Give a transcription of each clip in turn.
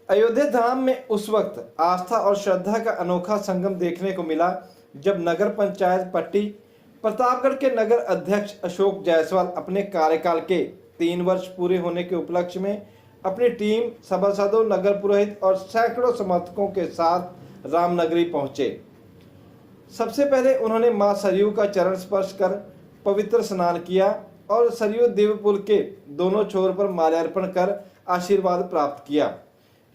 अयोध्या धाम में उस वक्त आस्था और श्रद्धा का अनोखा संगम देखने को मिला जब नगर पंचायत पट्टी प्रतापगढ़ के नगर अध्यक्ष अशोक जायसवाल अपने कार्यकाल के 3 वर्ष पूरे होने के उपलक्ष्य में अपनी टीम, सभासदों, नगर पुरोहित और सैकड़ों समर्थकों के साथ रामनगरी पहुंचे। सबसे पहले उन्होंने मां सरयू का चरण स्पर्श कर पवित्र स्नान किया और सरयू दिव्य पुल के दोनों छोर पर माल्यार्पण कर आशीर्वाद प्राप्त किया।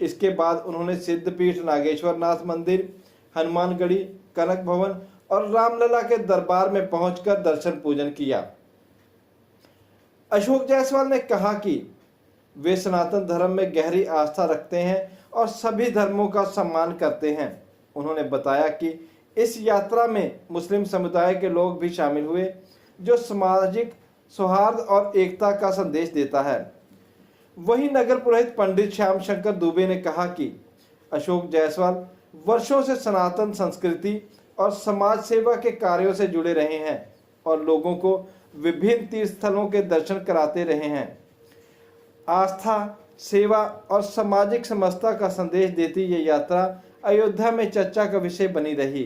इसके बाद उन्होंने सिद्धपीठ नागेश्वर नाथ मंदिर, हनुमानगढ़ी, कनक भवन और रामलला के दरबार में पहुंचकर दर्शन पूजन किया। अशोक जायसवाल ने कहा कि वे सनातन धर्म में गहरी आस्था रखते हैं और सभी धर्मों का सम्मान करते हैं। उन्होंने बताया कि इस यात्रा में मुस्लिम समुदाय के लोग भी शामिल हुए, जो सामाजिक सौहार्द और एकता का संदेश देता है। वहीं नगर पुरोहित पंडित श्याम शंकर दुबे ने कहा कि अशोक जायसवाल वर्षों से सनातन संस्कृति और समाज सेवा के कार्यों से जुड़े रहे हैं और लोगों को विभिन्न तीर्थ स्थलों के दर्शन कराते रहे हैं। आस्था, सेवा और सामाजिक समरसता का संदेश देती ये यात्रा अयोध्या में चर्चा का विषय बनी रही।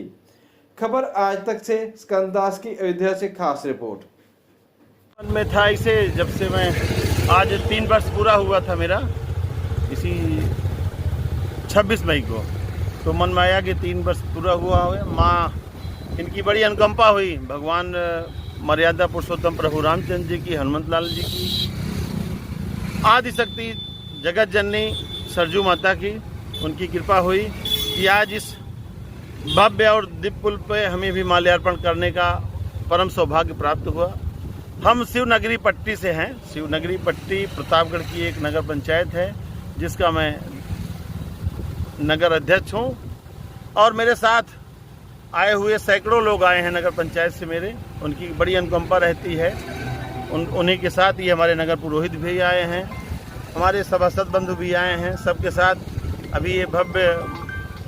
खबर आज तक से स्कंददास की अयोध्या से खास रिपोर्ट। मन में था इसे, जब से मैं आज 3 वर्ष पूरा हुआ था मेरा, इसी 26 मई को, तो मन में आया कि 3 वर्ष पूरा हुआ है। माँ इनकी बड़ी अनुकंपा हुई, भगवान मर्यादा पुरुषोत्तम प्रभु रामचंद्र जी की, हनुमत लाल जी की, आदि शक्ति जगत जननी सरजू माता की, उनकी कृपा हुई कि आज इस भव्य और दिव्य पुल पे हमें भी माल्यार्पण करने का परम सौभाग्य प्राप्त हुआ। हम शिवनगरी पट्टी से हैं। शिवनगरी पट्टी प्रतापगढ़ की एक नगर पंचायत है, जिसका मैं नगर अध्यक्ष हूं, और मेरे साथ आए हुए सैकड़ों लोग आए हैं नगर पंचायत से मेरे, उनकी बड़ी अनुकंपा रहती है। उन्हीं के साथ ये हमारे नगर पुरोहित भी आए हैं, हमारे सभासद बंधु भी आए हैं। सबके साथ अभी ये भव्य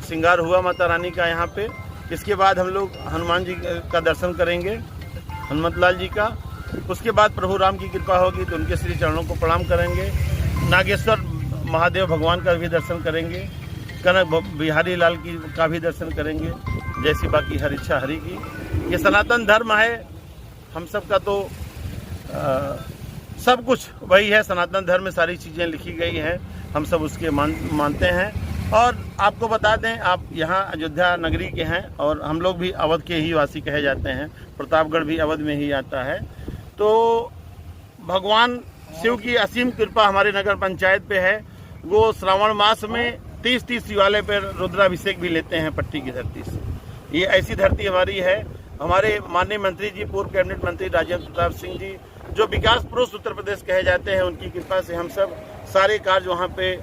श्रृंगार हुआ माता रानी का यहाँ पे। इसके बाद हम लोग हनुमान जी का दर्शन करेंगे, हनुमत लाल जी का। उसके बाद प्रभु राम की कृपा होगी तो उनके श्री चरणों को प्रणाम करेंगे। नागेश्वर महादेव भगवान का भी दर्शन करेंगे, कनक बिहारी लाल की का भी दर्शन करेंगे, जैसी बाकी हर इच्छा हरि की। ये सनातन धर्म है, हम सब का तो सब कुछ वही है। सनातन धर्म में सारी चीज़ें लिखी गई हैं, हम सब उसके मानते हैं। और आपको बता दें, आप यहाँ अयोध्या नगरी के हैं और हम लोग भी अवध के ही वासी कहे जाते हैं। प्रतापगढ़ भी अवध में ही आता है। तो भगवान शिव की असीम कृपा हमारे नगर पंचायत पे है। वो श्रावण मास में 30 शिवालय पर रुद्राभिषेक भी लेते हैं पट्टी की धरती से। ये ऐसी धरती हमारी है। हमारे माननीय मंत्री जी, पूर्व कैबिनेट मंत्री राजेंद्र प्रताप सिंह जी, जो विकास पुरुष उत्तर प्रदेश कहे जाते हैं, उनकी कृपा से हम सब सारे कार्य वहाँ पे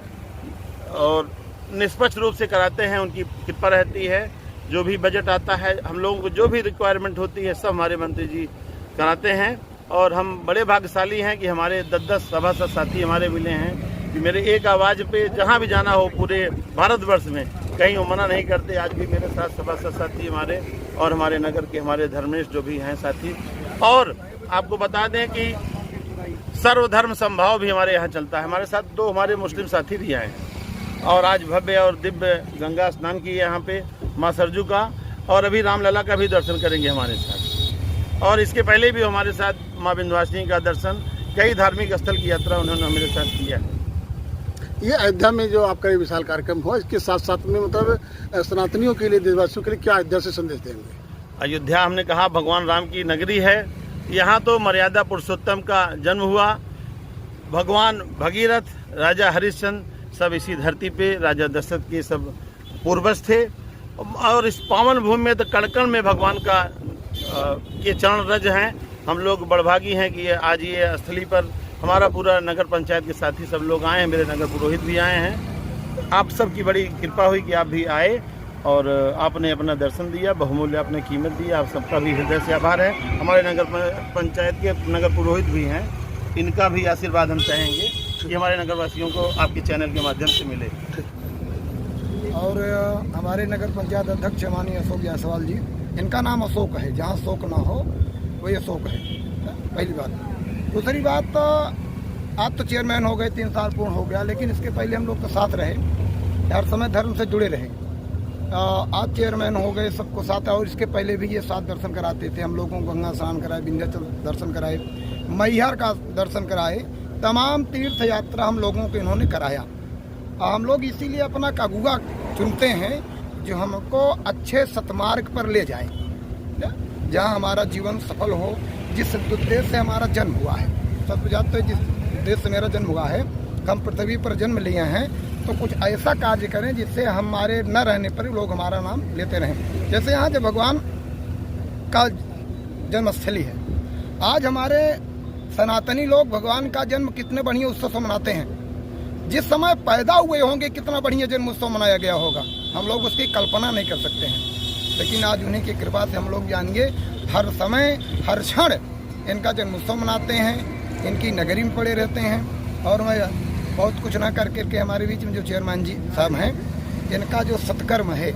और निष्पक्ष रूप से कराते हैं। उनकी कृपा रहती है। जो भी बजट आता है, हम लोगों को जो भी रिक्वायरमेंट होती है, सब हमारे मंत्री जी कराते हैं। और हम बड़े भाग्यशाली हैं कि हमारे 10 सभासद साथी हमारे मिले हैं कि मेरे एक आवाज़ पे जहाँ भी जाना हो पूरे भारतवर्ष में, कहीं वो मना नहीं करते। आज भी मेरे साथ सभासद साथी हमारे और हमारे नगर के हमारे धर्मेश जो भी हैं साथी। और आपको बता दें कि सर्वधर्म संभाव भी हमारे यहाँ चलता है। हमारे साथ 2 हमारे मुस्लिम साथी भी आए हैं और आज भव्य और दिव्य गंगा स्नान किए यहाँ पे माँ सरजू का, और अभी रामलला का भी दर्शन करेंगे हमारे साथ। और इसके पहले भी हमारे साथ माँ विंध्यवासिनी का दर्शन, कई धार्मिक स्थल की यात्रा उन्होंने मेरे साथ किया। ये अयोध्या में जो आपका ये विशाल कार्यक्रम हुआ, इसके साथ साथ में मतलब सनातनियों के लिए, देशवासियों के लिए क्या अयोध्या से संदेश देंगे? अयोध्या हमने कहा भगवान राम की नगरी है। यहाँ तो मर्यादा पुरुषोत्तम का जन्म हुआ। भगवान भगीरथ, राजा हरिश्चंद्र सब इसी धरती पे, राजा दशरथ के सब पूर्वज थे। और इस पावन भूमि में तो कण-कण में भगवान का के चरण रज हैं। हम लोग बड़भागी हैं कि आज ये स्थली पर हमारा पूरा नगर पंचायत के साथी सब लोग आए हैं, मेरे नगर पुरोहित भी आए हैं। आप सबकी बड़ी कृपा हुई कि आप भी आए और आपने अपना दर्शन दिया, बहुमूल्य आपने कीमत दी। आप सबका भी हृदय से आभार है। हमारे नगर पंचायत के नगर पुरोहित भी हैं, इनका भी आशीर्वाद हम चाहेंगे कि हमारे नगरवासियों को आपके चैनल के माध्यम से मिले। और हमारे नगर पंचायत अध्यक्ष माननीय अशोक जायसवाल जी, इनका नाम अशोक है, जहाँ शोक ना हो वही अशोक है, पहली बात। दूसरी बात, आप तो चेयरमैन हो गए, 3 साल पूर्ण हो गया, लेकिन इसके पहले हम लोग के साथ रहे हर समय धर्म से जुड़े रहे। आज चेयरमैन हो गए, सबको साथ, और इसके पहले भी ये साथ दर्शन कराते थे हम लोगों को। गंगा स्नान कराए, विंध्याचल दर्शन कराए, मैहर का दर्शन कराए, तमाम तीर्थ यात्रा हम लोगों को इन्होंने कराया। हम लोग इसीलिए अपना कागुआ चुनते हैं जो हमको अच्छे सतमार्ग पर ले जाए, जहाँ हमारा जीवन सफल हो, जिस उद्देश्य से हमारा जन्म हुआ है। सब जानते हैं जिस उद्देश्य से मेरा जन्म हुआ है, हम पृथ्वी पर जन्म लिए हैं, तो कुछ ऐसा कार्य करें जिससे हमारे न रहने पर लोग हमारा नाम लेते रहें। जैसे यहाँ जो भगवान का जन्मस्थली है, आज हमारे सनातनी लोग भगवान का जन्म कितने बढ़िया उत्सव से मनाते हैं। जिस समय पैदा हुए होंगे कितना बढ़िया जन्म उत्सव मनाया गया होगा, हम लोग उसकी कल्पना नहीं कर सकते हैं। लेकिन आज उन्हीं की कृपा से हम लोग जानेंगे, हर समय हर क्षण इनका जन्म उत्सव मनाते हैं, इनकी नगरी में पड़े रहते हैं। और मैं बहुत कुछ ना करके हमारे बीच में जो चेयरमैन जी साहब हैं, इनका जो सत्कर्म है,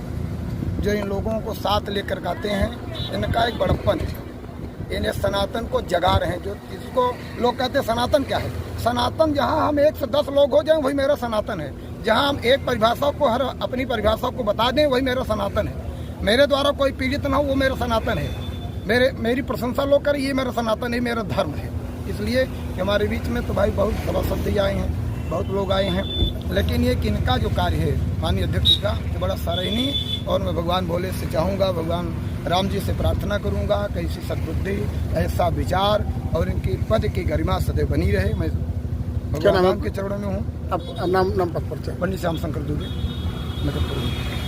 जो इन लोगों को साथ लेकर गाते हैं, इनका एक बड़प्पन है। इन्हें सनातन को जगा रहे हैं। जो इसको लोग कहते हैं सनातन क्या है, सनातन जहाँ हम 1 से 10 लोग हो जाएं वही मेरा सनातन है। जहाँ हम एक परिभाषा को, हर अपनी परिभाषा को बता दें, वही मेरा सनातन है। मेरे द्वारा कोई पीड़ित ना हो, वो मेरा सनातन है। मेरी प्रशंसा लोग करें, ये मेरा सनातन है, मेरा धर्म है। इसलिए हमारे बीच में तो भाई बहुत सभासद आए हैं, बहुत लोग आए हैं, लेकिन ये किनका जो कार्य है माननीय अध्यक्ष का, तो बड़ा सराहनीय। और मैं भगवान भोले से चाहूँगा, भगवान राम जी से प्रार्थना करूँगा कि ऐसी सद्बुद्धि, ऐसा विचार और इनकी पद की गरिमा सदैव बनी रहे। मैं भगवान राम के चरणों में हूँ। अब नाम पद पर पंडित श्याम शंकर दुबे, नगर प्रमुख।